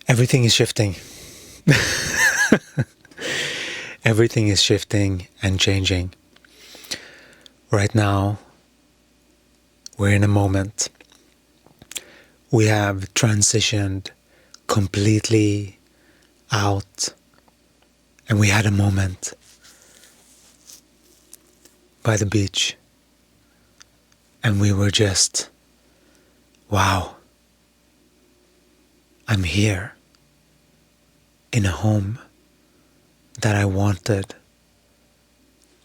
Everything is shifting. Everything is shifting and changing. Right now, we're in a moment. We have transitioned completely out, and we had a moment by the beach, and we were just, wow, I'm here in a home that I wanted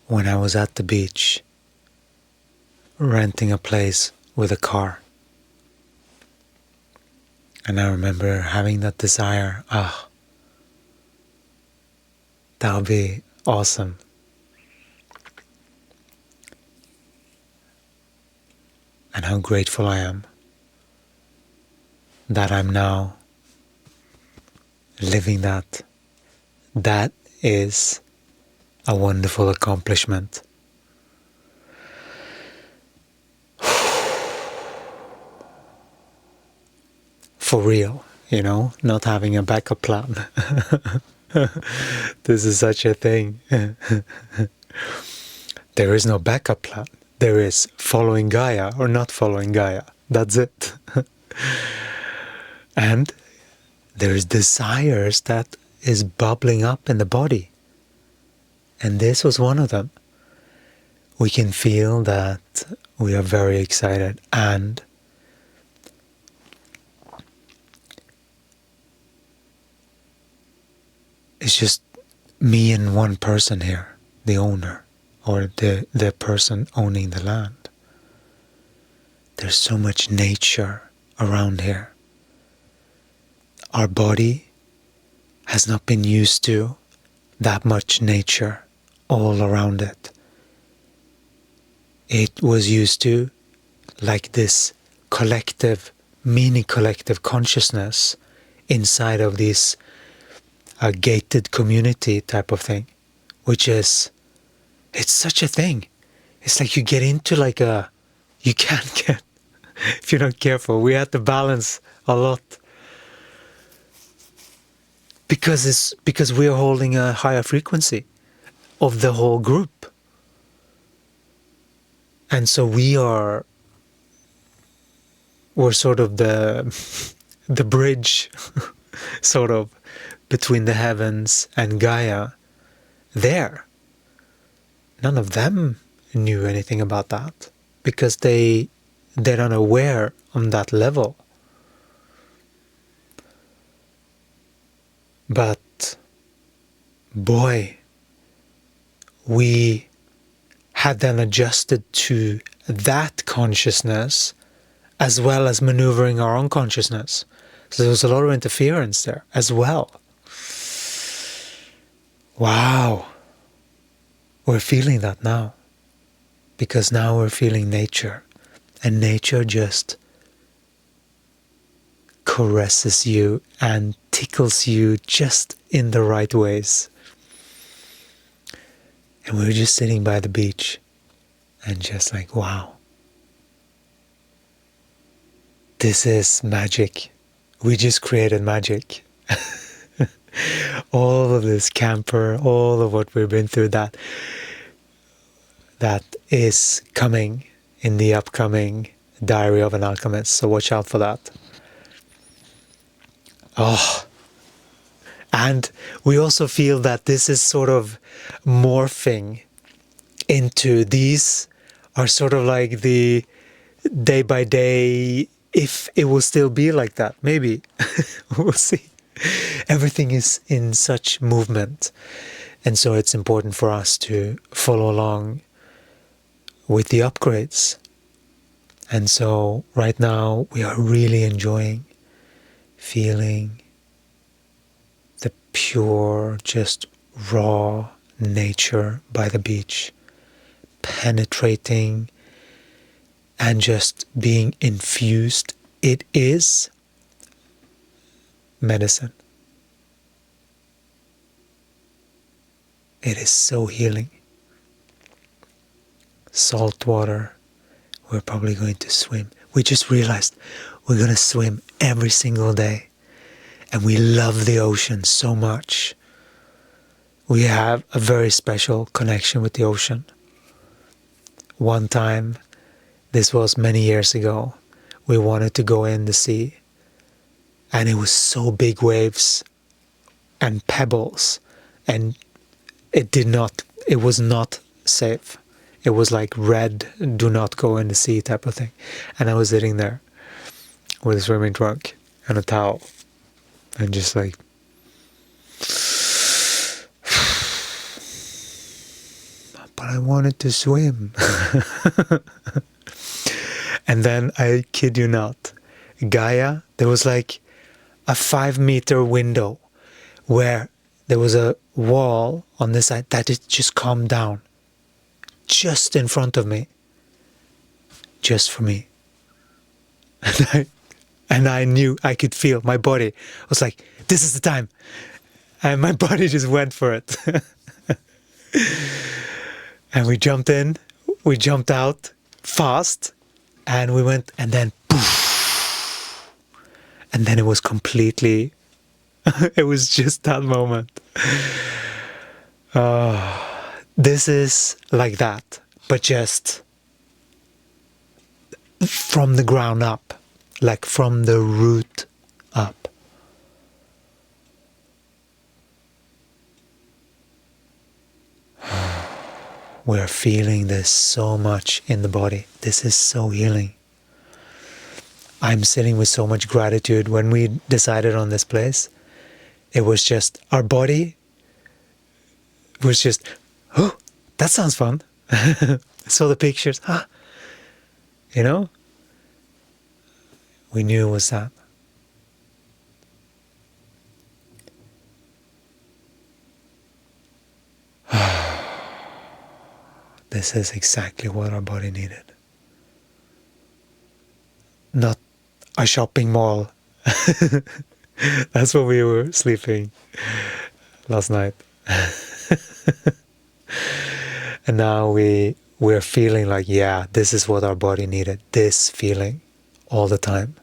when I was at the beach, renting a place with a car. And I remember having that desire, that would be awesome. And how grateful I am that I'm now living that. That is a wonderful accomplishment. For real, not having a backup plan. This is such a thing. There is no backup plan. There is following Gaia or not following Gaia. That's it. And there is desires that is bubbling up in the body. And this was one of them. We can feel that we are very excited, and it's just me and one person here, the owner, or the person owning the land. There's so much nature around here. Our body has not been used to that much nature all around it. It was used to like this collective, mini collective consciousness inside of this gated community type of thing, which is, it's such a thing. It's like you get into you can't get, if you're not careful, we have to balance a lot. Because we're holding a higher frequency of the whole group. And so we're sort of the bridge sort of between the heavens and Gaia there. None of them knew anything about that because they're not aware on that level. But boy, we had then adjusted to that consciousness as well as maneuvering our own consciousness. So there was a lot of interference there as well. Wow. We're feeling that now. Because now we're feeling nature. And nature just caresses you and tickles you just in the right ways. And we were just sitting by the beach and just like, wow. This is magic. We just created magic. All of this camper, all of what we've been through, that is coming in the upcoming Diary of an Alchemist. So watch out for that. Oh. And we also feel that this is sort of morphing into, these are sort of like the day by day, if it will still be like that, maybe. We'll see. Everything is in such movement. And so it's important for us to follow along with the upgrades. And so right now we are really enjoying feeling the pure, just raw nature by the beach, penetrating and just being infused. It is medicine. It is so healing. Salt water. We're probably going to swim. We just realized we're going to swim every single day. and we love the ocean so much. We have a very special connection with the ocean. One time, this was many years ago, we wanted to go in the sea, and it was so big waves and pebbles, and it was not safe. It was like red, do not go in the sea type of thing. And I was sitting there with a swimming trunk and a towel, and just like, but I wanted to swim. And then, I kid you not, Gaia, there was like a 5-meter window where there was a wall on this side that it just calmed down just in front of me, just for me. And I knew, I could feel my body was like, this is the time, and my body just went for it. And we jumped in, we jumped out fast, and we went, and then poof, and then it was completely it was just that moment. This is like that, but just from the ground up, like from the root up. We're feeling this so much in the body. This is so healing. I'm sitting with so much gratitude. When we decided on this place, it was just, our body was just, oh, that sounds fun. I saw the pictures, you know? We knew it was that. This is exactly what our body needed. Not a shopping mall. That's what we were sleeping last night. And now we're feeling like, yeah, this is what our body needed. This feeling all the time.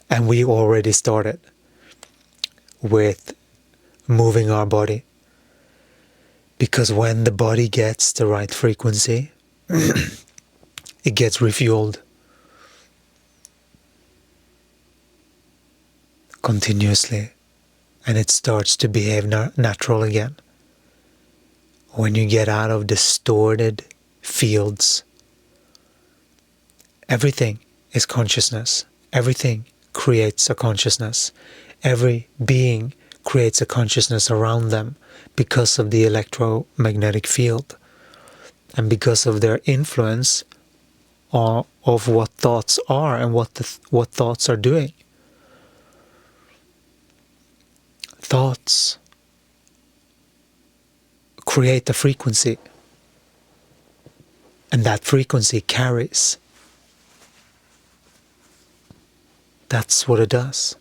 And we already started with moving our body. Because when the body gets the right frequency, it gets refueled continuously, and it starts to behave natural again. When you get out of distorted fields, everything is consciousness. Everything creates a consciousness. Every being creates a consciousness around them because of the electromagnetic field and because of their influence of what thoughts are and what thoughts are doing. Thoughts create a frequency, and that frequency carries. That's what it does.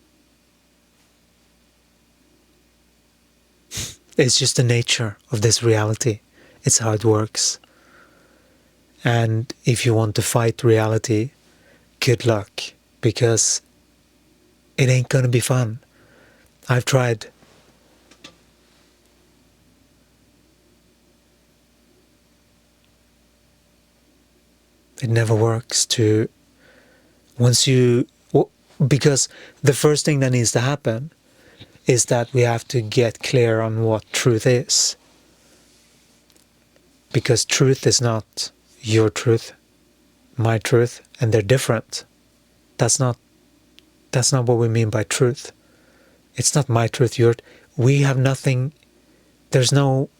It's just the nature of this reality. It's how it works. And if you want to fight reality, good luck, because it ain't gonna be fun. I've tried. It never works to, because the first thing that needs to happen is that we have to get clear on what truth is. Because truth is not your truth, my truth, and they're different. That's not what we mean by truth. It's not my truth, your. We have nothing. There's no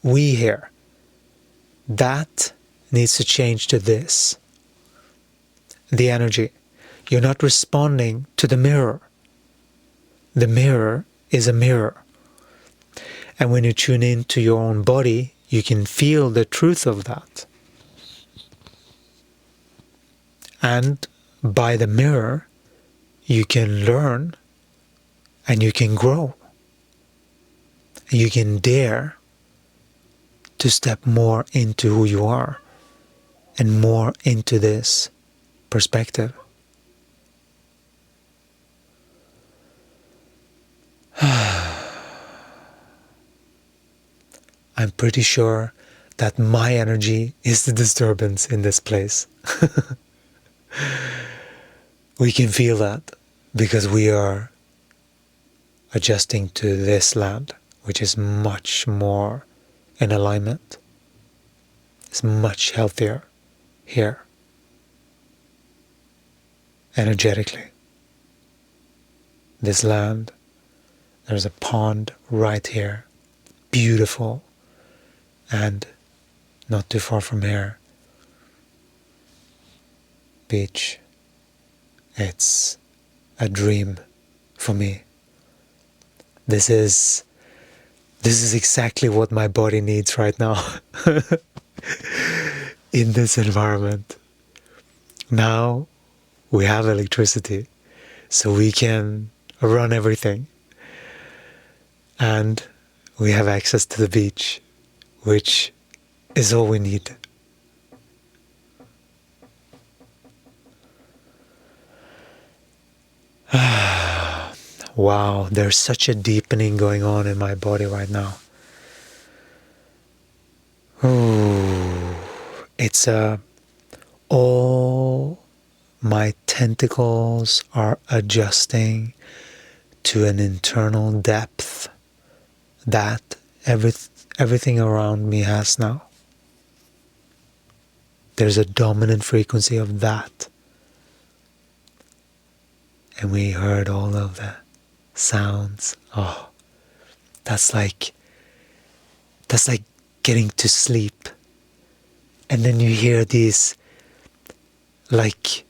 we here. That needs to change to this. The energy. You're not responding to the mirror. The mirror is a mirror. And when you tune into your own body, you can feel the truth of that. And by the mirror, you can learn and you can grow. You can dare to step more into who you are and more into this perspective. I'm pretty sure that my energy is the disturbance in this place. We can feel that because we are adjusting to this land, which is much more in alignment. It's much healthier here, energetically. This land, there's a pond right here, beautiful, and not too far from here, beach. It's a dream for me. This is exactly what my body needs right now in this environment. Now we have electricity, so we can run everything. And we have access to the beach, which is all we need. Wow, there's such a deepening going on in my body right now. Ooh, it's all my tentacles are adjusting to an internal depth that everything around me has now. There's a dominant frequency of that. And we heard all of the sounds. Oh, that's like getting to sleep. And then you hear these like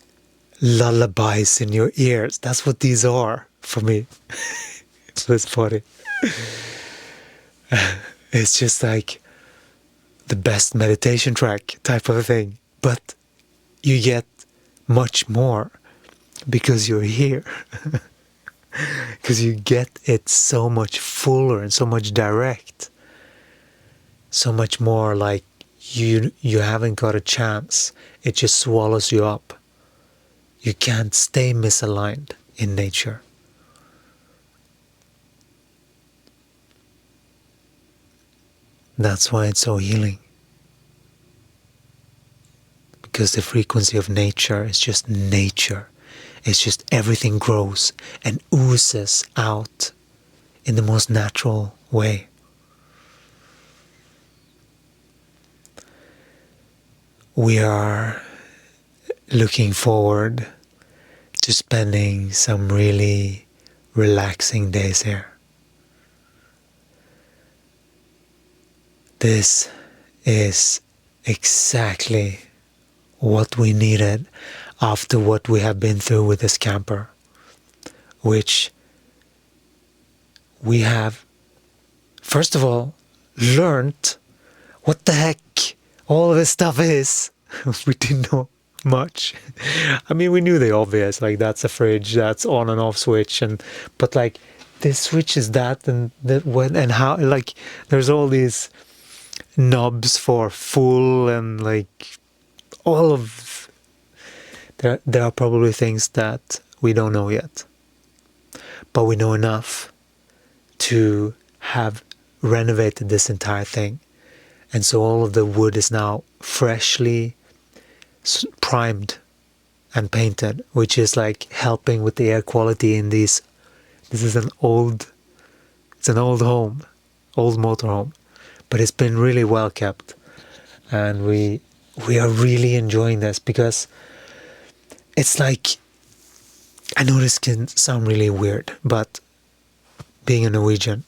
lullabies in your ears. That's what these are for me. So it's funny. It's just like the best meditation track type of a thing. But you get much more because you're here. Because you get it so much fuller and so much direct. So much more like you haven't got a chance. It just swallows you up. You can't stay misaligned in nature. That's why it's so healing. Because the frequency of nature is just nature. It's just everything grows and oozes out in the most natural way. We are looking forward to spending some really relaxing days here. This is exactly what we needed after what we have been through with this camper, which we have, first of all, learned what the heck all of this stuff is. We didn't know much. I mean, we knew the obvious, like that's a fridge, that's on and off switch, but like this switch is that, and that when and how, like there's all these knobs for full and like all of there are probably things that we don't know yet, but we know enough to have renovated this entire thing, and so all of the wood is now freshly primed and painted, which is like helping with the air quality in these. This is an old home, old motorhome, but it's been really well kept, and we are really enjoying this because it's like, I know this can sound really weird, but being a Norwegian,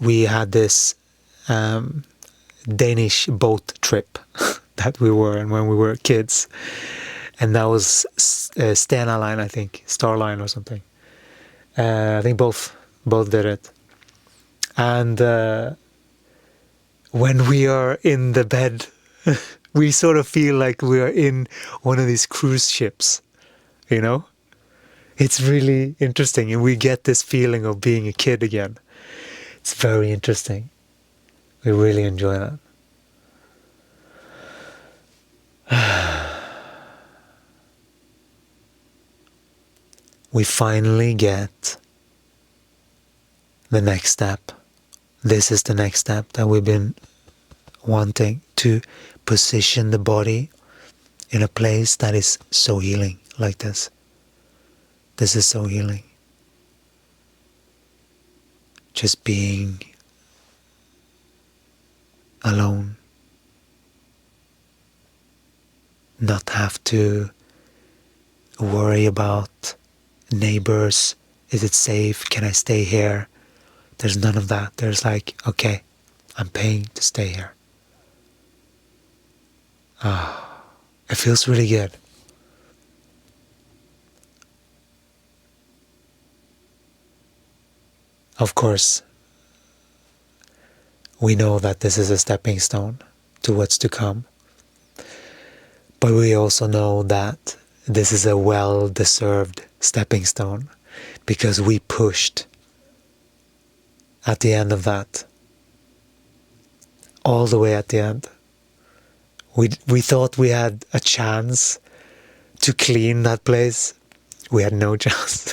we had this Danish boat trip that we were in when we were kids, and that was Stena Line, I think, Starline or something. I think both did it. And when we are in the bed, we sort of feel like we are in one of these cruise ships, you know? It's really interesting, and we get this feeling of being a kid again. It's very interesting. We really enjoy that. We finally get the next step this is the next step that we've been wanting, to position the body in a place that is so healing like this. This is so healing. Just being alone. Not have to worry about neighbors. Is it safe? Can I stay here? There's none of that. There's like, okay, I'm paying to stay here. It feels really good. Of course, we know that this is a stepping stone to what's to come. But we also know that this is a well-deserved stepping stone, because we pushed at the end of that. All the way at the end. We thought we had a chance to clean that place. We had no chance.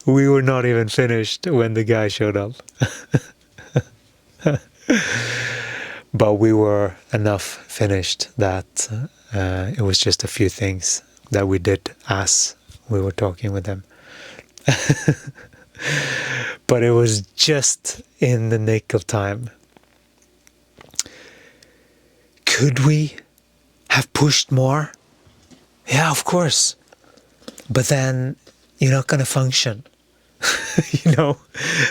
We were not even finished when the guy showed up. But we were enough finished that it was just a few things that we did as we were talking with him. But it was just in the nick of time. Could we have pushed more? Yeah, of course. But then you're not going to function.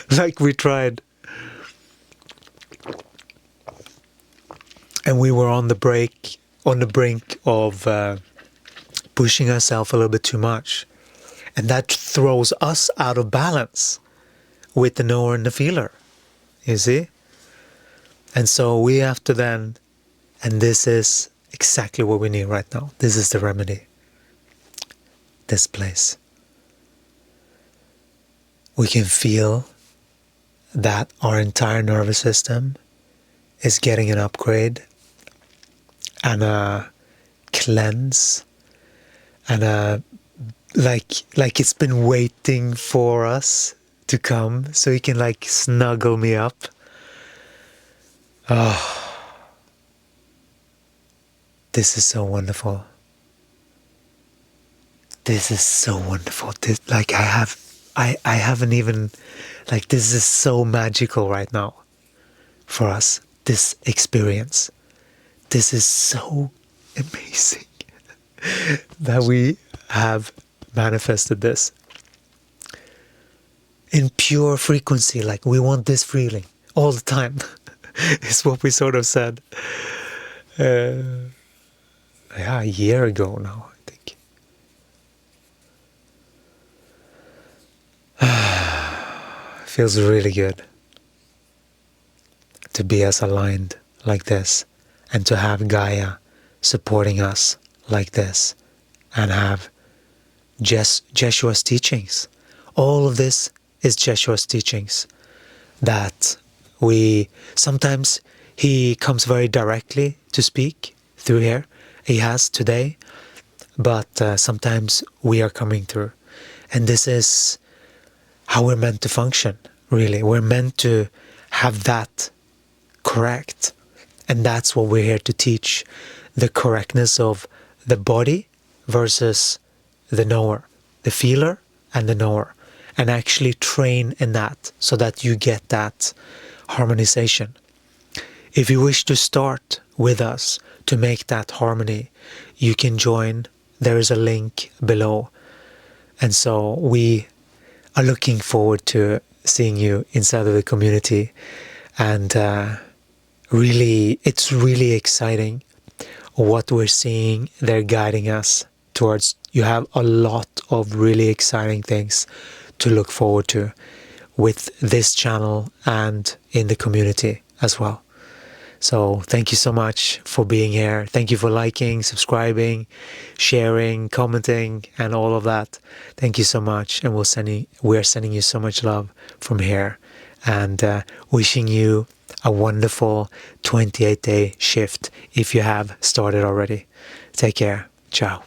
Like we tried. And we were on the brink of pushing ourselves a little bit too much. And that throws us out of balance with the knower and the feeler. You see? And so we have to then, and this is exactly what we need right now. This is the remedy. This place. We can feel that our entire nervous system is getting an upgrade and a cleanse and a like it's been waiting for us to come so he can like snuggle me up. This is so wonderful. This is so wonderful. I haven't even, like, this is so magical right now for us, this experience. This is so amazing that we have manifested this in pure frequency. Like, we want this feeling all the time. Is what we sort of said a year ago now, I think. Feels really good to be as aligned like this, and to have Gaia supporting us like this, and have Jeshua's teachings. All of this is Jeshua's teachings, that we sometimes he comes very directly to speak through here. He has today, but sometimes we are coming through, and this is how we're meant to function. Really, we're meant to have that correct, and that's what we're here to teach: the correctness of the body versus the knower, the feeler and the knower, and actually train in that so that you get that harmonization. If you wish to start with us to make that harmony, you can join. There is a link below. And so we are looking forward to seeing you inside of the community. And it's really exciting what we're seeing. They're guiding us towards. You have a lot of really exciting things to look forward to with this channel and in the community as well. So thank you so much for being here. Thank you for liking, subscribing, sharing, commenting, and all of that. Thank you so much. And we're sending you so much love from here, and wishing you a wonderful 28-day shift if you have started already. Take care. Ciao.